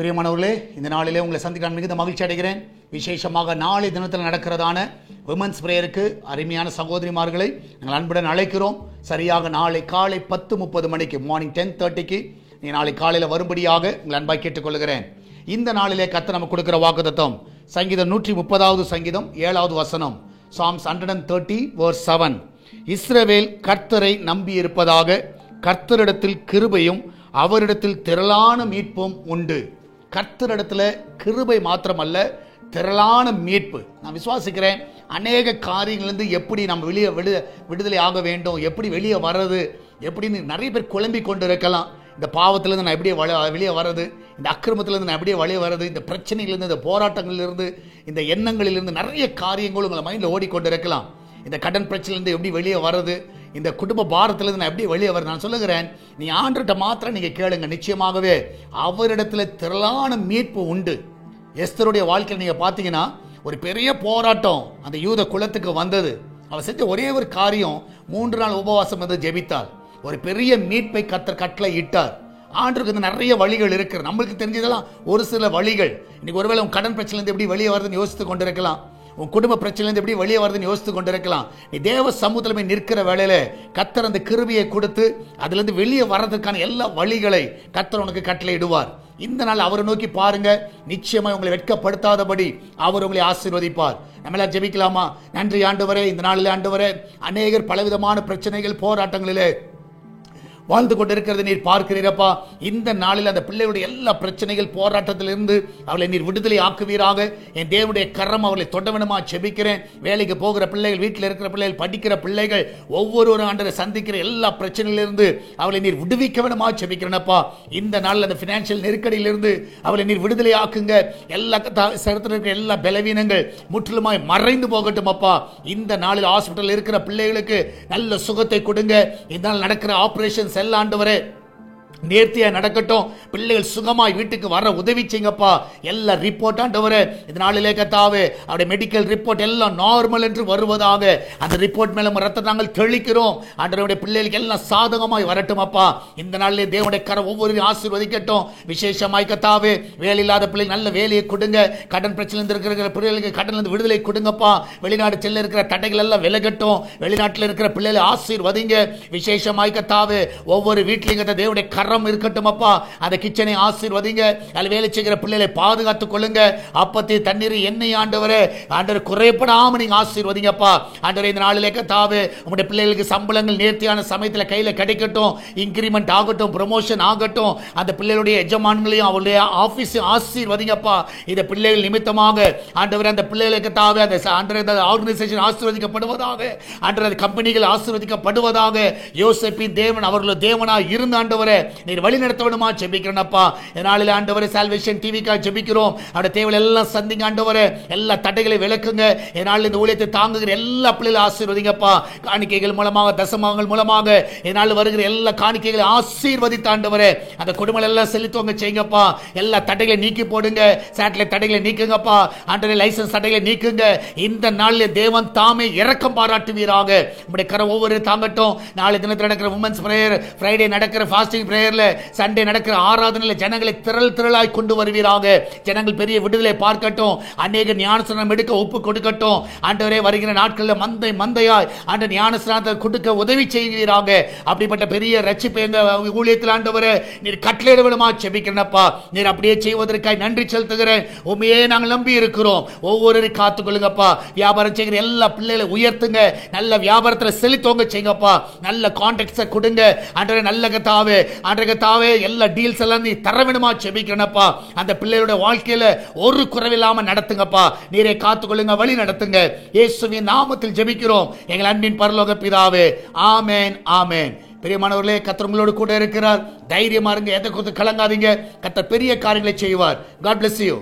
பிரியமானவர்களே, இந்த நாளிலே உங்களை சந்திக்க மிகுந்த மகிழ்ச்சி அடைகிறேன். விசேஷமாக நாளை தினத்தில் நடக்கிறதான விமன்ஸ் பிரேயருக்கு அருமையான சகோதரிமார்களை நாங்கள் அன்புடன் அழைக்கிறோம். சரியாக நாளை காலை 10:30 மணிக்கு மார்னிங் 10:30க்கு நீங்கள் நாளை காலையில் வரும்படியாக உங்கள் அன்பாய் கேட்டுக்கொள்கிறேன். இந்த நாளிலே கர்த்தர் நமக்கு கொடுக்கிற வாக்குத்தத்தம் சங்கீதம் 130வது சங்கீதம் 7வது வசனம், Psalms 130:7. இஸ்ரவேல் கர்த்தரை நம்பி இருப்பதாக, கர்த்தரிடத்தில் கிருபையும் அவரிடத்தில் திரளான மீட்பும் உண்டு. கர்த்தரிடத்துல கிருபை மாத்திரமல்ல, திரளான மீட்பு. நான் விசுவாசிக்கிறேன், அநேக காரியங்களிலிருந்து எப்படி நம்ம விடுதலை ஆக வேண்டும், எப்படி வெளியே வர்றது, எப்படின்னு நிறைய பேர் குழம்பி கொண்டு இருக்கலாம். இந்த பாவத்திலேருந்து நான் எப்படியே வெளியே வர்றது, இந்த அக்கிரமத்திலேருந்து நான் எப்படியே வெளியே வர்றது, இந்த பிரச்சனைகளிலிருந்து, இந்த போராட்டங்களிலிருந்து, இந்த எண்ணங்களிலிருந்து நிறைய காரியங்கள் உங்களை மைண்டில் ஓடிக்கொண்டு இருக்கலாம். இந்த கடன் பிரச்சனையிலேருந்து எப்படி வெளியே வர்றது, இந்த குடும்ப பாரத்திலிருந்து நான் எப்படி வெளியே வர்றது. நான் சொல்லுகிறேன், நீ ஆண்டவர்கிட்ட மாத்திரம் நீங்கள் கேளுங்க, நிச்சயமாகவே அவரிடத்தில் திரளான மீட்பு உண்டு. எஸ்தருடைய வாழ்க்கையில் நீங்கள் பார்த்தீங்கன்னா ஒரு பெரிய போராட்டம் அந்த யூத குலத்துக்கு வந்தது. அவர் செஞ்ச ஒரே ஒரு காரியம், 3 நாள் உபவாசம் வந்து ஜெபித்தார். ஒரு பெரிய மீட்பை கர்த்தர் கட்டளை இட்டார். ஆண்டவருக்கு நிறைய வழிகள் இருக்கிறது, நம்மளுக்கு தெரிஞ்சதெல்லாம் ஒரு சில வழிகள். இன்னைக்கு ஒருவேளை உன் கடன் பிரச்சனையிலிருந்து எப்படி வெளியே வருதுன்னு யோசித்து கொண்டிருக்கலாம், உன் குடும்ப பிரச்சனையிலிருந்து எப்படி வெளியே வருதுன்னு யோசித்து கொண்டிருக்கலாம். நீ தேவ சமூகத்தில் போய் நிற்கிற வேளையில கர்த்தர் அந்த கிருபையை கொடுத்து அதிலிருந்து வெளியே வர்றதுக்கான எல்லா வழிகளை கர்த்தர் உனக்கு கட்டளை இடுவார். இந்த நாள் அவரை நோக்கி பாருங்க, நிச்சயமா உங்களை வெட்கப்படுத்தாதபடி அவர் உங்களை ஆசீர்வதிப்பார். நம்மளா ஜெபிக்கலாமா? நன்றி ஆண்டவரே, இந்த நாளில் ஆண்டவரே, அநேகர் பலவிதமான பிரச்சனைகள் போராட்டங்களிலே வாழ்ந்து கொண்டிருக்கிறது நீர் பார்க்கிறீரப்பா. இந்த நாளில் அந்த பிள்ளைகளுடைய எல்லா பிரச்சனைகள் போராட்டத்திலிருந்து அவளை நீர் விடுதலை ஆக்குவீராக. என் தேவனுடைய கரம் அவளை தொடவனமா ஜெபிக்கிறேன். வேலைக்கு போகிற பிள்ளைகள், வீட்டில் இருக்கிற பிள்ளைகள், படிக்கிற பிள்ளைகள், ஒவ்வொரு ஆண்டரை சந்திக்கிற எல்லா பிரச்சனையிலிருந்து அவளை நீர் விடுவிக்க வேணுமா ஜெபிக்கிறேனப்பா. இந்த நாளில் அந்த பினான்சியல் நெருக்கடியிலிருந்து அவளை நீர் விடுதலை ஆக்குங்க. எல்லா சரத்தில் இருக்கிற எல்லா பலவீனங்கள் முற்றிலுமாய் மறைந்து போகட்டும் அப்பா. இந்த நாளில் ஹாஸ்பிட்டல் இருக்கிற பிள்ளைகளுக்கு நல்ல சுகத்தை கொடுங்க. இதனால் நடக்கிற ஆபரேஷன் ஆண்டவரே நேர்த்தியா நடக்கட்டும். பிள்ளைகள் சுகமாய் வீட்டுக்கு வர உதவி செய்யுங்கப்பா. எல்லா ரிப்போர்ட் ஆண்டவரே இந்த நாளிலே கர்த்தாவே அவருடைய மெடிக்கல் ரிப்போர்ட் எல்லாம் நார்மல் என்று வருவதாக, அந்த ரிப்போர்ட் மேல ரத்தத்தை நாங்கள் தெளிக்கிறோம். ஆண்டவருடைய பிள்ளைகளுக்கு எல்லாம் சாதகமாய் வரட்டும் அப்பா. இந்த நாளிலே தேவனுடைய கரம் ஒவ்வொரு ஆசீர்வதிக்கட்டும். விசேஷமாய் கர்த்தாவே வேலையில்லாத பிள்ளைகள் நல்ல வேலையை கொடுங்க. கடன் பிரச்சனை இருக்கிற பிள்ளைகளுக்கு கடனிலிருந்து விடுதலை கொடுங்கப்பா. வெளிநாடு செல்ல இருக்கிற தடைகள் எல்லாம் விலகட்டும். வெளிநாட்டில் இருக்கிற பிள்ளைகளை ஆசீர்வதிங்க. விசேஷமாய் கர்த்தாவே ஒவ்வொரு வீட்டிலையும் தேவனுடைய கரம் இருக்கட்டும் அப்பா. அந்த கிச்சனை ஆசீர்வதிங்க. அதில் வேலை செய்கிற பிள்ளைகளை பாதுகாத்துக் கொள்ளுங்க. அப்பத்தி தண்ணீர் எண்ணெய் ஆண்டவரே, ஆண்டவர் குறைபடாம நீங்க ஆசீர்வதிங்கப்பா. ஆண்டவரே இந்த நாளிலே கர்த்தாவே உங்களுடைய பிள்ளைகளுக்கு சம்பளங்கள் நேர்த்தியான சமயத்தில் கையில் கிடைக்கட்டும். இன்கிரிமெண்ட் ஆகட்டும், ப்ரமோஷன் ஆகட்டும். அந்த பிள்ளைகளுடைய எஜமான்களையும் அவருடைய ஆபீஸையும் ஆசீர்வதிங்கப்பா. இந்த பிள்ளைகள் நிமித்தமாக ஆண்டவரே அந்த பிள்ளைகளுக்கு கர்த்தாவே அந்த ஆர்கனைசேஷன் ஆசீர்வதிக்கப்படுவதாக, ஆண்டவரே கம்பெனிகள் ஆசீர்வதிக்கப்படுவதாக. யோசேப்பின் தேவன் அவர்களுடைய தேவனாய் இருந்த ஆண்டவரே நீர் வழி நடத்த வேணுமா ஜெபிக்கிறேனப்பா. நாளில் ஆண்டவரே சால்வேஷன் டிவிக்காக ஜெபிக்கிறோம். அவருடைய தேவைகள் எல்லாம் சந்திங்க ஆண்டவரே. எல்லா தடைகளை விளக்குங்க. என்னால் இந்த ஊழியத்தை தாங்குகிற எல்லா பிள்ளைகளை ஆசீர்வதிங்கப்பா. காணிக்கைகள் மூலமாக, தசமாங்கள் மூலமாக என்னால் வருகிற எல்லா காணிக்கைகளை ஆசீர்வதித்த ஆண்டவரே அந்த குடும்பம் எல்லாம் செலுத்துவங்க செய்யுங்கப்பா. எல்லா தடைகளை நீக்கி போடுங்க. சேட்டலைட் தடைகளை நீக்குங்கப்பா. ஆண்டவரே லைசன்ஸ் தடைகளை நீக்குங்க. இந்த நாளில் தேவன் தாமே இரக்கம் பாராட்டுவீராக. உங்களுடைய கரம் ஒவ்வொரு தாங்கட்டும். நாளை தினத்தில் நடக்கிற உமன்ஸ் பிரேயர், ஃப்ரைடே நடக்கிற ஃபாஸ்டிங் பிரேயர்ல, சண்டே நடக்கிற ஆராதனையில் ஜனங்களை திரளாய் கொண்டு வருவீராக. ஜனங்கள் பெரிய விடுதலை பார்க்கட்டும். அநேக ஞானஸ்நானம் எடுக்க ஒப்பு கொடுக்கட்டும். ஆண்டவரே வருகிற நாட்களில் மந்தையாய் ஆண்ட ஞானஸ்நானத்தை கொடுக்க உதவி செய்வீராக. அப்படிப்பட்ட பெரிய ரட்சிப்பு எங்க ஊழியத்தில் ஆண்டவரே நீர் கட்டளையிட வேணுமா ஜெபிக்கிறேனப்பா. நீர் அப்படியே செய்வதற்காக நன்றி செலுத்துகிறேன். உண்மையே நாங்கள் நம்பி இருக்கிறோம். ஒவ்வொருவரையும் காத்துக்கொள்ளுங்கப்பா. வியாபாரம் செய்கிற எல்லா பிள்ளைகளை உயர்த்துங்க. நல்ல வியாபாரத்தில் செலுத்துவங்க செய்யுங்கப்பா. நல்ல கான்ட்ராக்ட்ஸை கொடுங்க ஆண்டவரே. நல்ல கர்த்தாவே ஆண்டவரே எல்லா டீல்ஸ் எல்லாம் நீ தர வேணுமா ஜெபிக்கிறேனப்பா. அந்த பிள்ளையோட வாழ்க்கையில ஒரு குறைவில்லாம நடத்துங்கப்பா. நீரை காத்துக்கொள்ளுங்க, வழி நடத்துங்க. இயேசுவின் நாமத்தில் ஜெபிக்கிறோம் எங்கள் அன்பின் பரலோக பிதாவே. ஆமென், ஆமென். பிரியமானவர்களே, கர்த்தர் உங்களோடு கூட இருக்கிறார். தைரியமா இருங்க, எதை குறித்து கலங்காதீங்க. கர்த்தர் பெரிய காரியங்களை செய்வார். God bless you.